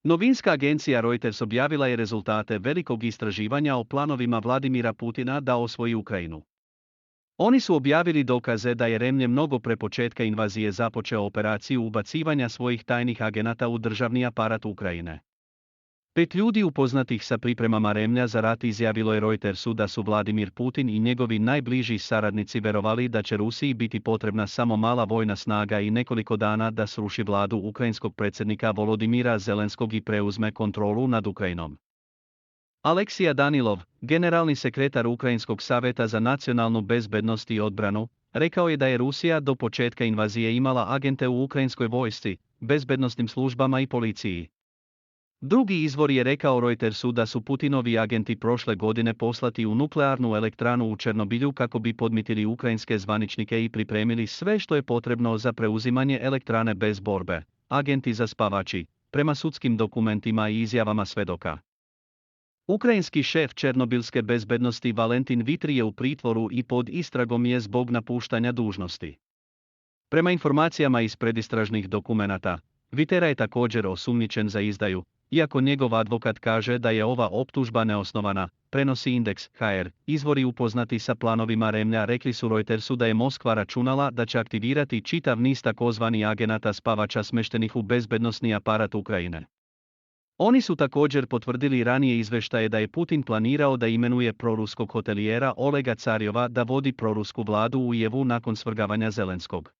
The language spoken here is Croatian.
Novinska agencija Reuters objavila je rezultate velikog istraživanja o planovima Vladimira Putina da osvoji Ukrajinu. Oni su objavili dokaze da je Kremlj mnogo pre početka invazije započeo operaciju ubacivanja svojih tajnih agenata u državni aparat Ukrajine. 5 ljudi upoznatih sa pripremama Kremlja za rat izjavilo je Reutersu da su Vladimir Putin i njegovi najbliži saradnici verovali da će Rusiji biti potrebna samo mala vojna snaga i nekoliko dana da sruši vladu ukrajinskog predsjednika Volodimira Zelenskog i preuzme kontrolu nad Ukrajinom. Aleksija Danilov, generalni sekretar Ukrajinskog saveta za nacionalnu bezbednost i odbranu, rekao je da je Rusija do početka invazije imala agente u ukrajinskoj vojsci, bezbednosnim službama i policiji. Drugi izvor je rekao Reutersu da su Putinovi agenti prošle godine poslati u nuklearnu elektranu u Černobilju kako bi podmitili ukrajinske zvaničnike i pripremili sve što je potrebno za preuzimanje elektrane bez borbe, agenti za spavači, prema sudskim dokumentima i izjavama svedoka. Ukrajinski šef černobilske bezbednosti Valentin Vitri je u pritvoru i pod istragom je zbog napuštanja dužnosti. Prema informacijama iz predistražnih dokumenata, Vitera je također osumnjičen za izdaju, iako njegov advokat kaže da je ova optužba neosnovana, prenosi Indeks HR. Izvori upoznati sa planovima Kremlja rekli su Reutersu da je Moskva računala da će aktivirati čitav niz takozvani agenata spavača smještenih u bezbednosni aparat Ukrajine. Oni su također potvrdili ranije izveštaje da je Putin planirao da imenuje proruskog hotelijera Olega Carjova da vodi prorusku vladu u Kijevu nakon svrgavanja Zelenskog.